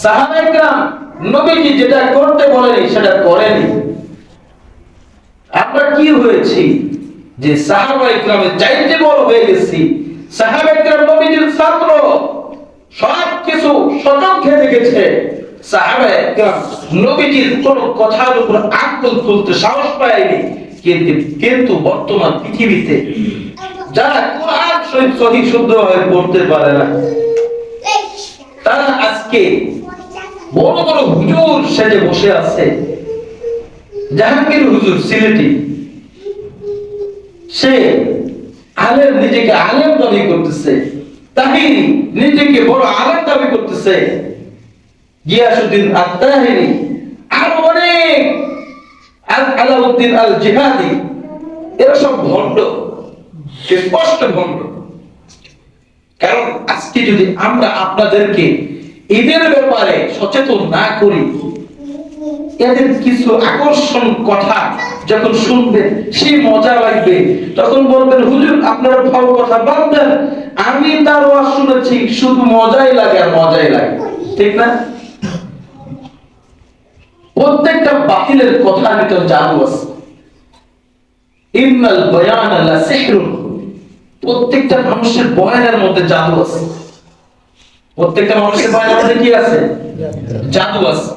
সাহাবায়ে কেরাম নবীজি যেটা করতে বলেনি সেটা করেনি। আমরা কি হয়েছি যে সাহাবায়ে কেরামের চাইতে বড় হয়ে গেছি। সাহাবায়ে কেরাম নবীজির ছাত্র, সবকিছু সচক্ষে দেখেছে। সাহাবায়ে কেরাম নবীজির কোন কথার উপর আঙ্গুল তুলতে সাহস পায়নি। কিন্তু বর্তমান পৃথিবীতে যারা কোরআন শরীফ সহি শুদ্ধভাবে পড়তে পারে না, তারা আজকে বড় বড় হুজুর সেজে বসে আছে। জাহাঙ্গীর হুজুর সিলেটি, সে আলেম, নিজেকে আলেম দাবি করতেছে। তাহিরি নিজেকে বড় আলেম দাবি করতেছে। গিয়াসউদ্দিন আত-তাহিরি, আরো অনেক, আলাউদ্দিন আল জিহাদি, এরা সব ভণ্ড, স্পষ্ট ভণ্ড। কারণ আজকে যদি আমরা আপনাদেরকে এদের ব্যাপারে সচেতন না করি, এদের কিছু আকর্ষণ কথা যখন শুনবেন সেই মজা লাগবে, তখন বলবেন হুজুর আপনারা ভালো কথা বাদ দেন, আমি তার ওয়াজ শুনেছি, শুধু মজাই লাগে আর মজাই লাগে। ঠিক না? প্রত্যেকটা বাতিলের কথা ভিতর জাদু আছে। ইন্নাল বায়ানা লা সিহরুন, প্রত্যেকটা মানুষের বয়ানের মধ্যে জাদু আছে। প্রত্যেকটা মানুষের বয়ানের মধ্যে কি আছে? জাদু আছে।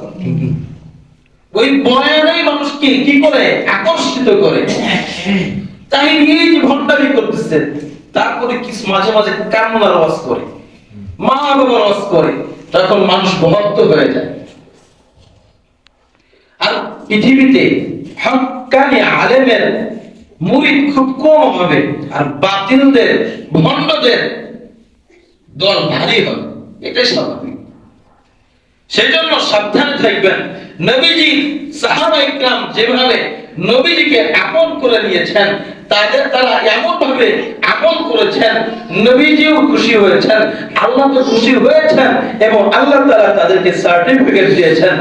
ওই বয়ানেই মানুষকে কি করে? আকর্ষিত করে। তাই এই যে ভণ্ডামি করতেছে, তারপরে কি মাঝে মাঝে কান্নার আওয়াজ করে, মা বাবার আওয়াজ করে, তখন মানুষ ভক্ত হয়ে যায়। আর পৃথিবীতে হক্কানি আলেমের মুরিদ খুব কম হবে, আর বাতিলদের, ভণ্ডদের দল ভারী হবে। এটাই স্বাভাবিক। সেজন্য সাবধানে থাকবেন। নবীজি, সাহাবায়ে কেরাম যেভাবে নবীজিকে আপন করে নিয়েছেন, তারা এমন ভাবে আপন করেছেন, নবীজিও খুশি হয়েছেন, আল্লাহ তো খুশি হয়েছেন, এবং আল্লাহ তাআলা তাদেরকে সার্টিফিকেট দিয়েছেন,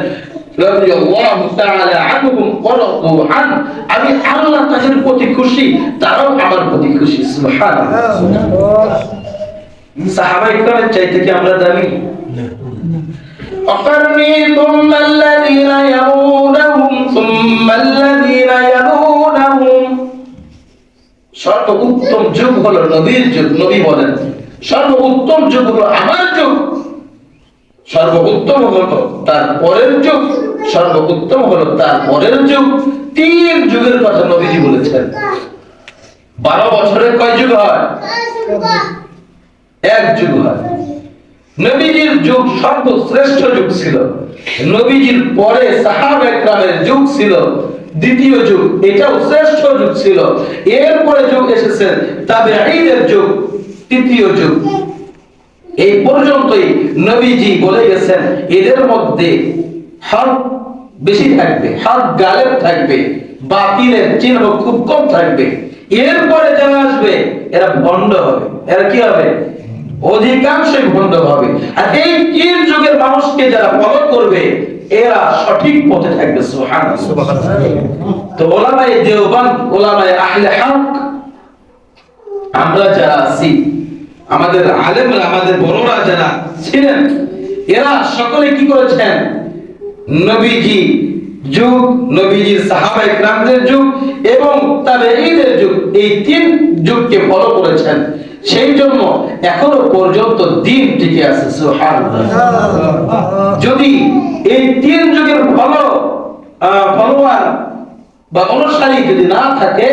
রাদিয়াল্লাহু তাআলা আনহুম ওয়া রাদু আন, আমি আল্লাহ তাদের প্রতি খুশি, তারাও আমার প্রতি খুশি। সুবহানাল্লাহ। সাহাবায়ে কেরামের চাইতে কি আমরা দামি? أقرني ثم الذين يلونهم ثم الذين يلونهم, সর্বোত্তম যুগ হলো নবীর যুগ। নবী বলেন সর্বোত্তম যুগ হলো আমার যুগ, সর্বোত্তম হলো তার পরের যুগ, সর্বোত্তম হলো তার পরের যুগ। 3 যুগের কথা নবীজি বলেছেন। 12 বছরে কয় যুগ হয়? 1 যুগ হয়। নবীজির যুগ সর্বশ্রেষ্ঠ যুগ ছিল। নবীজির পরে সাহাবায়ে কেরামের যুগ ছিল দ্বিতীয় যুগ, এটাও শ্রেষ্ঠ যুগ ছিল। এরপরে যুগ এসেছে তাবেঈদের যুগ, তৃতীয় যুগ। এই পর্যন্তই নবীজি বলে গেছেন এদের মধ্যে হক বেশি থাকবে, হক গালেব থাকবে, বাতিলের চিহ্ন খুব কম থাকবে। এরপরে যারা আসবে এরা ভণ্ড হবে। এরা কি হবে? অধিকাংশই ভণ্ড হবে। আর এই 3 যুগের মানুষকে যারা ফলো করবে এরা সঠিক পথে থাকবে। সুবহানাল্লাহ। তো উলামায়ে দেওবান্দ, উলামায়ে আহলে হক, আমরা যারা আছি, আমাদের আলেমরা, আমাদের বড়রা যারা ছিলেন, এরা সকলে কি করেছেন? নবীজি যুগ, নবীজির সাহাবায়ে কেরামদের যুগ এবং তাবেঈদের যুগ, এই 3 যুগকে ফলো করেছেন। সেই জন্য এখনো পর্যন্ত দিন টিকে আছে। সুবহানাল্লাহ। যদি এই 3 যুগের ফলোয়ার বা অনুসারী যদি না থাকে,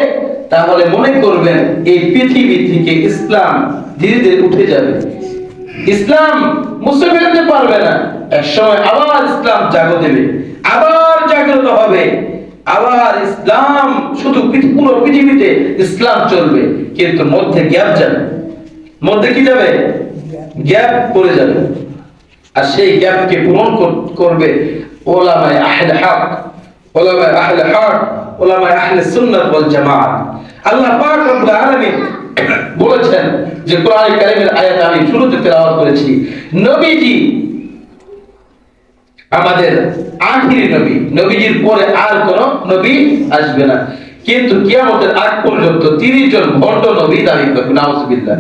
তাহলে মনে করবেন এই পৃথিবী থেকে ইসলাম ধীরে ধীরে উঠে যাবে। ইসলাম মুছে ফেলতে পারবে না। একসময় আবার ইসলাম জাগো দেবে, আবার জাগ্রত হবে, আবার ইসলাম শুধু পুরো পৃথিবীতে ইসলাম চলবে। কিন্তু মধ্যে গ্যাপ যাবে, মধ্যে কি যাবে? গ্যাপ পড়ে যাবে। আর সেই গ্যাপকে পূরণ করবে উলামায়ে আহলে হক, উলামায়ে আহলে হক, উলামায়ে আহলে সুন্নাত ওয়াল জামাত। আল্লাহ পাক রব্বুল আলামিন বলেছেন যে কোরআন কারীমের আয়াত আমি শুরুতে তেলাওয়াত করেছি, নবীজি আমাদের আখিরি নবী, নবীজির পরে আর কোন নবী আসবে না। কিন্তু কিয়ামতের আগ পর্যন্ত 30 জন ভণ্ড নবী দাবি করবে। নাউজুবিল্লাহ।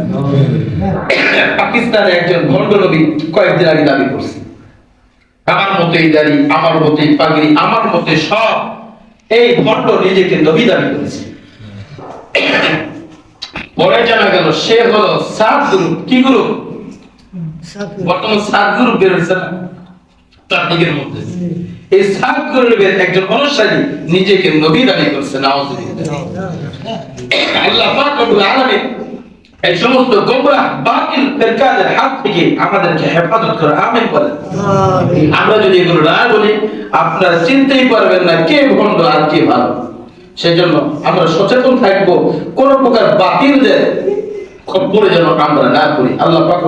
পাকিস্তানে একজন ভণ্ড নবী কয়েকদিন আগে দাবি করছে আমার মতোই দাড়ি, আমার মতোই পাগড়ি, আমার মতোই সব, এই ভণ্ড নিজেকে নবী দাবি করেছে। পরে জানা গেল সে হলো সাত গ্রুপ। কি গ্রুপ? বর্তমান সাত গ্রুপ বের হয়েছে না তাবলীগের মধ্যে। এই সাত গ্রুপের একজন অনুসারী নিজেকে নবী দাবি করছে। নাউজুবিল্লাহ। আল্লাহ পাক রব্বুল আলামিন এই সমস্ত গোমরাহ বাতিল ফিরকাদের হাত থেকে আমাদেরকে হেফাজত করে। আমিন বলেন। আমরা যদি এগুলো না বলি আপনারা চিনতেই পারবেন না কে ভণ্ড আর কে ভালো। সেজন্য আমরা সচেতন থাকবো, কোন প্রকার বাতিলদের খপ্পরে যেন আমরা না পড়ি। আল্লাহ পাক